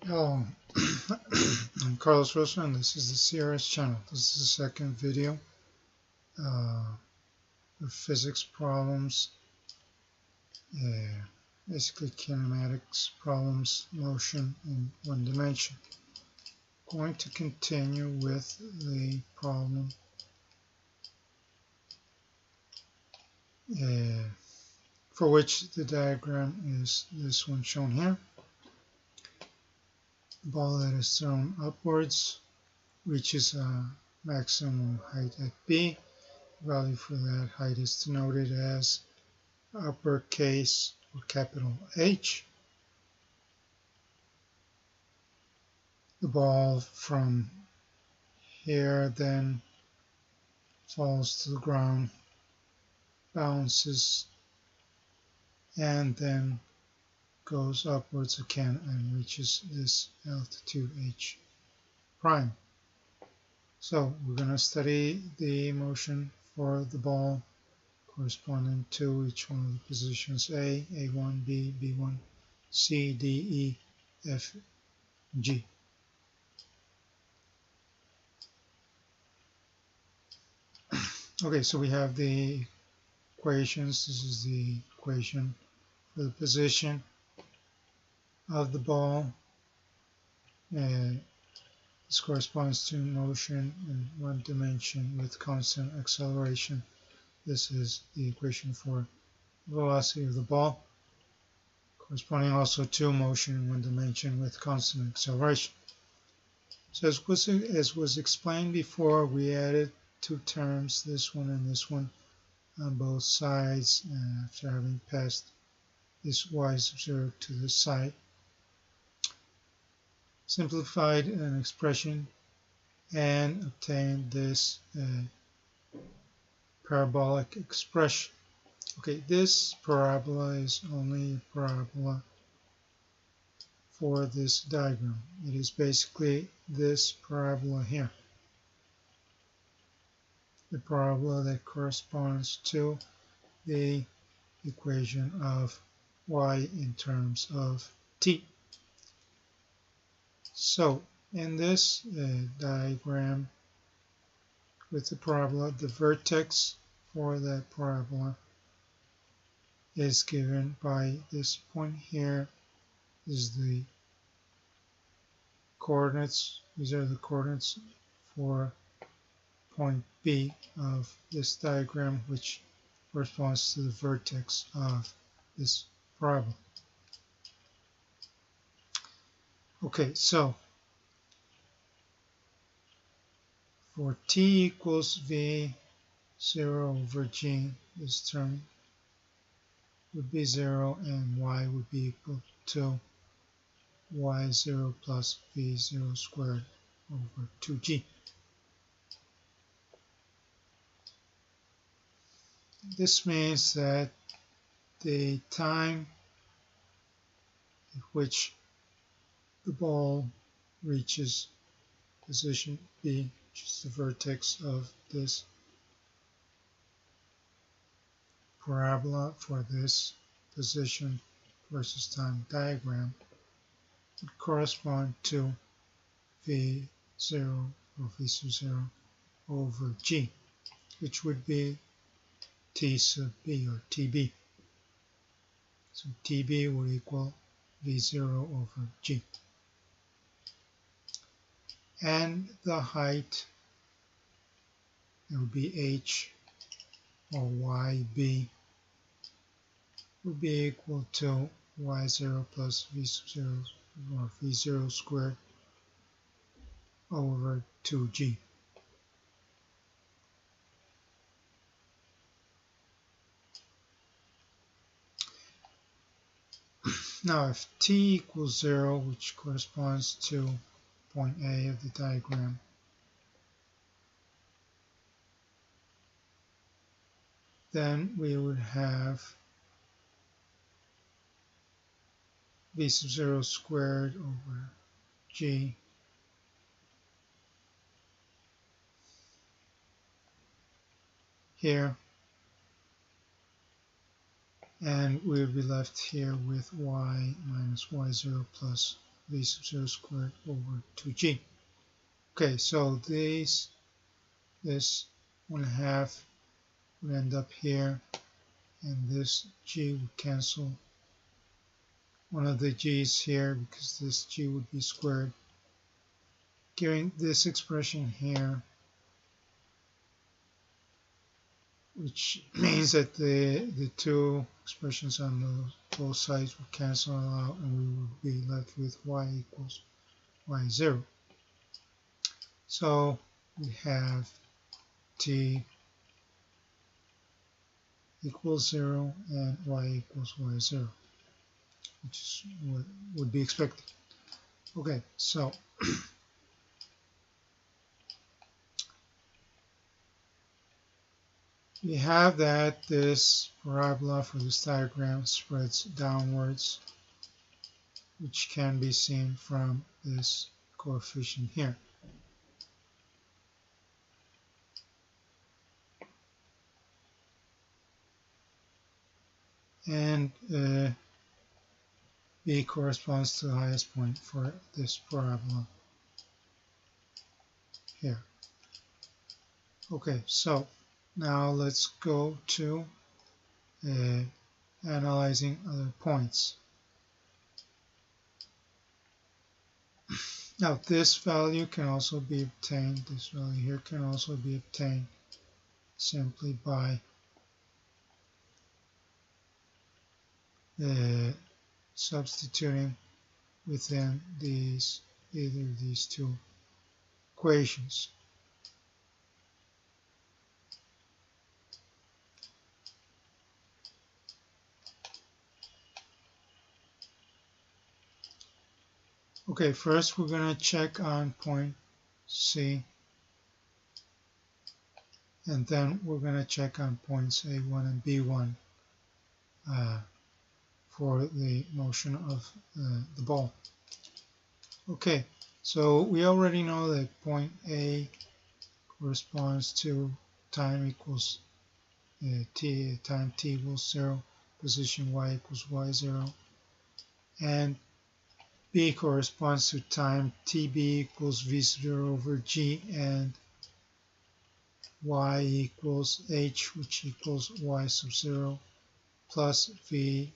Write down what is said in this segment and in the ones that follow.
Hello, I'm Carlos Rosa, and this is the CRS channel. This is the second video uh, of physics problems, uh, basically kinematics problems, motion in one dimension. Going to continue with the problem for which the diagram is this one shown here. The ball that is thrown upwards reaches a maximum height at B. Value for that height is denoted as uppercase or capital H. The ball from here then falls to the ground, bounces, and then goes upwards again and reaches this altitude H prime. So we're going to study the motion for the ball corresponding to each one of the positions A, A1, B, B1, C, D, E, F, G. Okay, so we have the equations. This is the equation for the position of the ball. This corresponds to motion in one dimension with constant acceleration. This is the equation for velocity of the ball, corresponding also to motion in one dimension with constant acceleration. So as was explained before, we added two terms, this one and this one, on both sides after having passed this y sub 0 to the side. Simplified an expression and obtained this parabolic expression. Okay, this parabola is only a parabola for this diagram. It is basically this parabola here. The parabola that corresponds to the equation of y in terms of t. So in this diagram with the parabola, the vertex for that parabola is given by this point here. This is the coordinates. These are the coordinates for point B of this diagram, which corresponds to the vertex of this parabola. Okay, so for t equals v 0 over g, this term would be 0 and y would be equal to y0 plus v0 squared over 2g. This means that the time at which the ball reaches position B, which is the vertex of this parabola for this position versus time diagram, would correspond to V0 or V sub 0 over G, which would be T sub B or TB. So TB would equal V0 over G. And the height, it would be H or YB, would be equal to Y0 plus V sub 0 or V0 squared over 2G. Now if t equals 0, which corresponds to point A of the diagram, then we would have V sub 0 squared over G here, and we would be left here with y minus y0 plus v sub 0 squared over 2g. Okay, so this 1/2 would end up here, and this g would cancel one of the g's here because this g would be squared, giving this expression here, which means that the two expressions on both sides will cancel out, and we would be left with y equals y0. So we have t equals 0 and y equals y0, which is what would be expected. Okay, so we have that this parabola for this diagram spreads downwards, which can be seen from this coefficient here. And B corresponds to the highest point for this parabola here. Okay, so now let's go to analyzing other points. Now this value can also be obtained, this value here can also be obtained simply by substituting within either of these two equations. Okay, first we're going to check on point C, and then we're going to check on points A1 and B1 for the motion of the ball. Okay, so we already know that point A corresponds to time equals time t equals 0, position y equals y0, and B corresponds to time tb equals v sub 0 over g, and y equals h, which equals y sub 0 plus v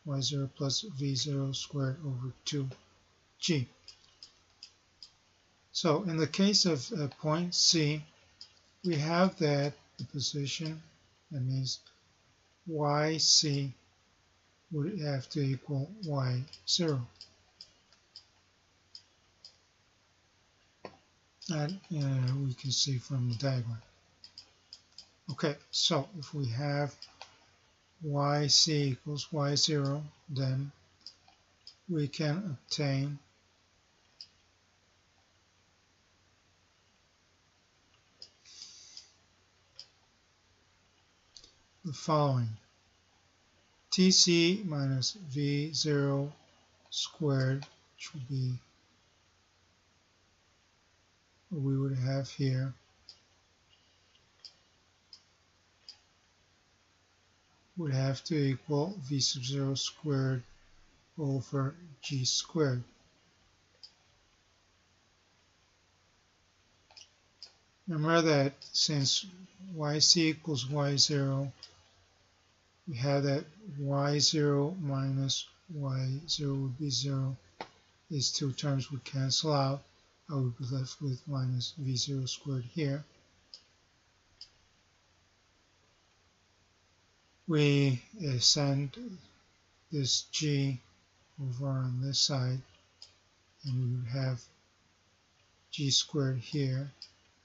y0 plus v0 squared over 2g. So in the case of point C, we have that the position, that means yc would have to equal y0. That we can see from the diagram. Okay, so if we have yc equals y0, then we can obtain the following: tc minus v0 squared, which would be what we would have here, would have to equal v sub 0 squared over g squared. Remember that since yc equals y0, we have that y0 minus y0 would be 0. These two terms would cancel out. I would be left with minus v0 squared here. We send this g over on this side, and we would have g squared here.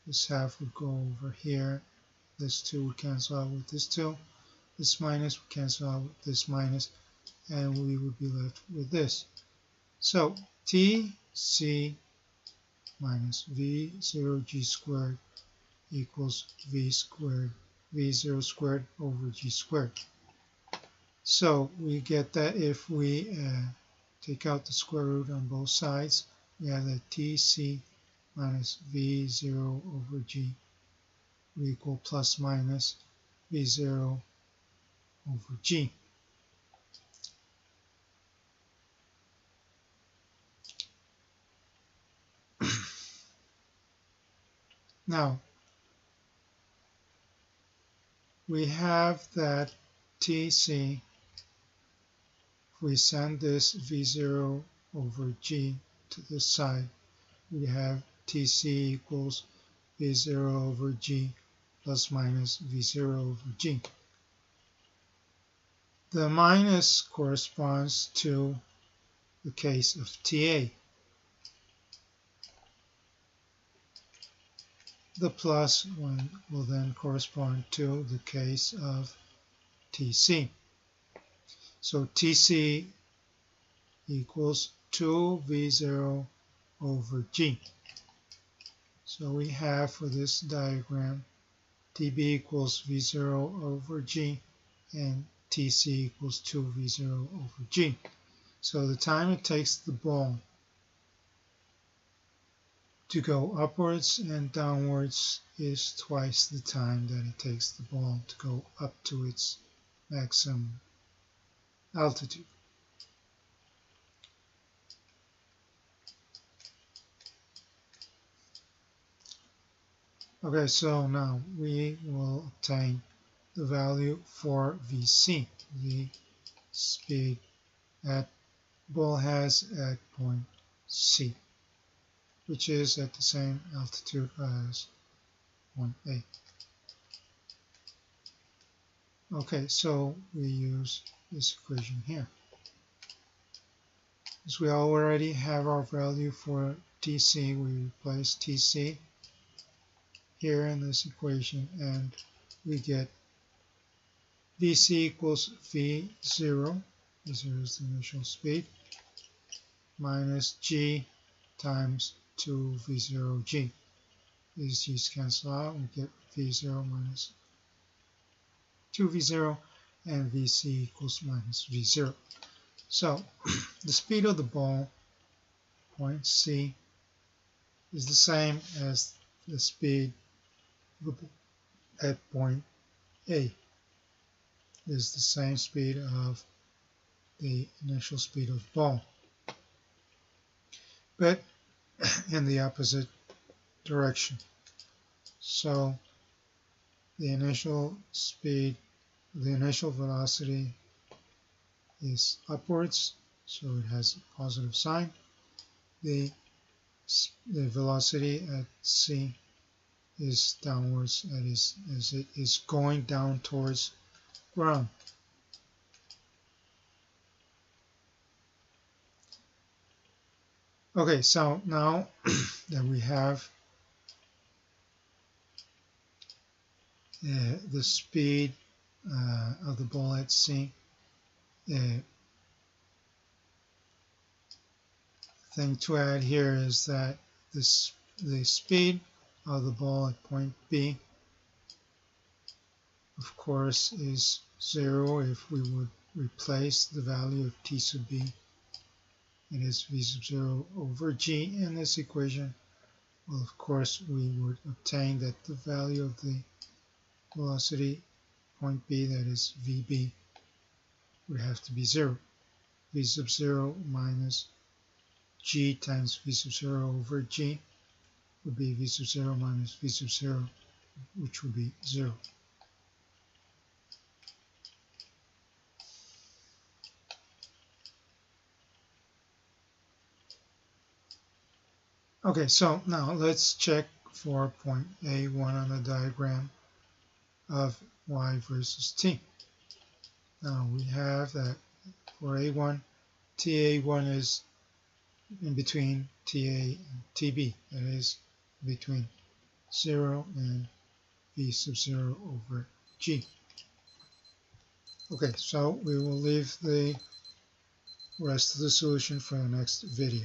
This half would go over here. This 2 would cancel out with this 2. This minus would cancel out with this minus, and we would be left with this. So tc minus v0g squared equals v0 squared over g squared. So we get that if we take out the square root on both sides, we have that tc minus v0 over g would equal plus minus v0 over g. Now, we have that Tc, if we send this V0 over G to this side, we have Tc equals V0 over G plus minus V0 over G. The minus corresponds to the case of TA. The plus one will then correspond to the case of Tc. So Tc equals 2V0 over G. So we have for this diagram Tb equals V0 over G and Tc equals 2V0 over G. So the time it takes the ball to go upwards and downwards is twice the time that it takes the ball to go up to its maximum altitude. Okay, so now we will obtain the value for Vc, the speed that ball has at point C, which is at the same altitude as point A. Okay, so we use this equation here. As we already have our value for Tc, we replace Tc here in this equation, and we get Vc equals V0, V0 is the initial speed, minus G times 2V0G. These G's cancel out, we get V0 minus 2V0, and Vc equals minus V0. So the speed of the ball, point C, is the same as the speed at point A. It is the same speed of the initial speed of the ball, but in the opposite direction. So the initial speed, the initial velocity is upwards, so it has a positive sign. The velocity at C is downwards, that is, as it is going down towards ground. Okay, so now that we have the speed of the ball at C, thing to add here is that the speed of the ball at point B, of course, is 0 if we would replace the value of T sub B. It is V sub 0 over G in this equation. Well, of course, we would obtain that the value of the velocity point B, that is VB, would have to be 0. V sub 0 minus G times V sub 0 over G would be V sub 0 minus V sub 0, which would be 0. Okay, so now let's check for point A1 on the diagram of y versus t. Now we have that for A1, TA1 is in between TA and TB, that is between 0 and V sub 0 over G. Okay, so we will leave the rest of the solution for the next video.